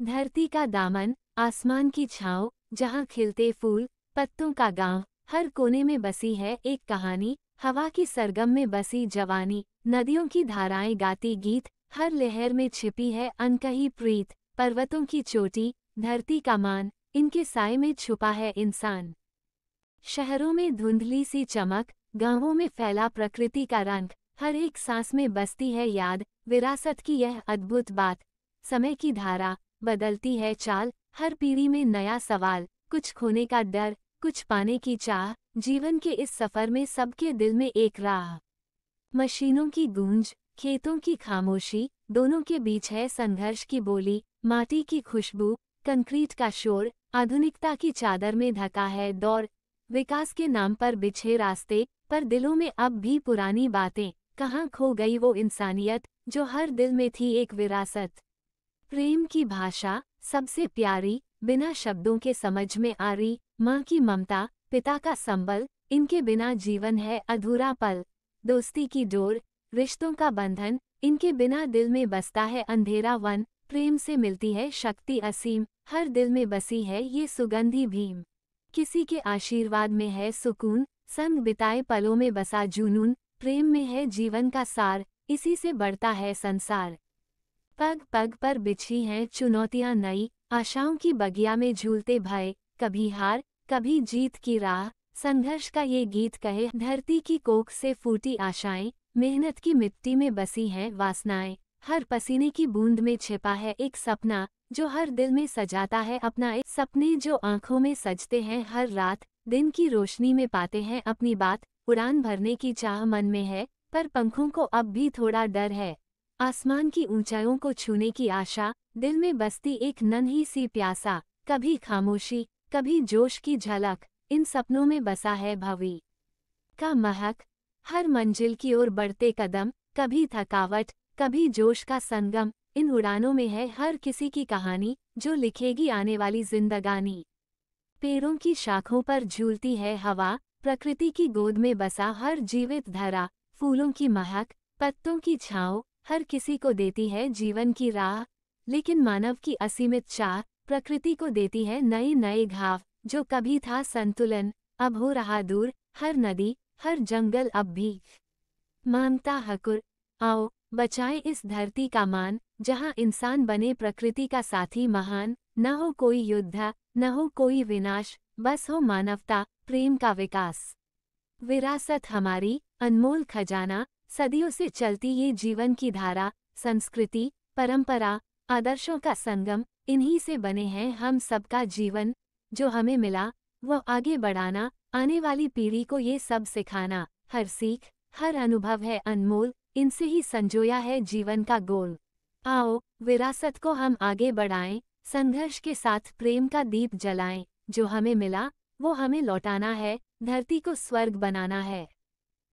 धरती का दामन, आसमान की छाँव, जहाँ खिलते फूल, पत्तों का गांव, हर कोने में बसी है एक कहानी। हवा की सरगम में बसी जवानी, नदियों की धाराएं गाती गीत, हर लहर में छिपी है अनकही प्रीत। पर्वतों की चोटी, धरती का मान, इनके साए में छुपा है इंसान। शहरों में धुंधली सी चमक, गांवों में फैला प्रकृति का रंग, हर एक सांस में बसती है याद, विरासत की यह अद्भुत बात। समय की धारा बदलती है चाल, हर पीढ़ी में नया सवाल, कुछ खोने का डर, कुछ पाने की चाह। जीवन के इस सफर में सबके दिल में एक राह। मशीनों की गूंज, खेतों की खामोशी, दोनों के बीच है संघर्ष की बोली। माटी की खुशबू, कंक्रीट का शोर, आधुनिकता की चादर में ढका है दौर। विकास के नाम पर बिछे रास्ते, पर दिलों में अब भी पुरानी बातें। कहाँ खो गई वो इंसानियत, जो हर दिल में थी एक विरासत। प्रेम की भाषा, सबसे प्यारी, बिना शब्दों के समझ में आ रही। माँ की ममता, पिता का संबल, इनके बिना जीवन है अधूरा पल। दोस्ती की डोर, रिश्तों का बंधन, इनके बिना दिल में बसता है अंधेरा वन। प्रेम से मिलती है शक्ति असीम, हर दिल में बसी है ये सुगंधी भीम। किसी के आशीर्वाद में है सुकून, संग बिताए पलों में बसा जुनून। प्रेम में है जीवन का सार, इसी से बढ़ता है संसार। पग पग पर बिछी हैं चुनौतियां नई, आशाओं की बगिया में झूलते भय। कभी हार, कभी जीत की राह, संघर्ष का ये गीत कहे। धरती की कोख से फूटी आशाएं, मेहनत की मिट्टी में बसी हैं वासनाएं। हर पसीने की बूंद में छिपा है एक सपना, जो हर दिल में सजाता है अपना एक सपने जो आंखों में सजते हैं हर रात। दिन की रोशनी में पाते हैं अपनी बात, उड़ान भरने की चाह मन में है, पर पंखों को अब भी थोड़ा डर है। आसमान की ऊंचाइयों को छूने की आशा, दिल में बसती एक नन्ही सी प्यासा। कभी खामोशी, कभी जोश की झलक, इन सपनों में बसा है भवी का महक। हर मंजिल की ओर बढ़ते कदम, कभी थकावट, कभी जोश का संगम। इन उड़ानों में है हर किसी की कहानी, जो लिखेगी आने वाली जिंदगानी। पेड़ों की शाखों पर झूलती है हवा, प्रकृति की गोद में बसा हर जीवित धरा। फूलों की महक, पत्तों की छाँव, हर किसी को देती है जीवन की राह। लेकिन मानव की असीमित चाह, प्रकृति को देती है नए नए घाव। जो कभी था संतुलन, अब हो रहा दूर। हर नदी, हर जंगल अब भी मांगता हकुर। आओ बचाएं इस धरती का मान, जहां इंसान बने प्रकृति का साथी महान। न हो कोई युद्ध, न हो कोई विनाश, बस हो मानवता, प्रेम का विकास। विरासत हमारी, अनमोल खजाना, सदियों से चलती ये जीवन की धारा। संस्कृति, परंपरा, आदर्शों का संगम, इन्हीं से बने हैं हम सबका जीवन। जो हमें मिला, वो आगे बढ़ाना, आने वाली पीढ़ी को ये सब सिखाना। हर सीख, हर अनुभव है अनमोल, इनसे ही संजोया है जीवन का गोल। आओ विरासत को हम आगे बढ़ाएं, संघर्ष के साथ प्रेम का दीप जलाएं। जो हमें मिला, वो हमें लौटाना है, धरती को स्वर्ग बनाना है।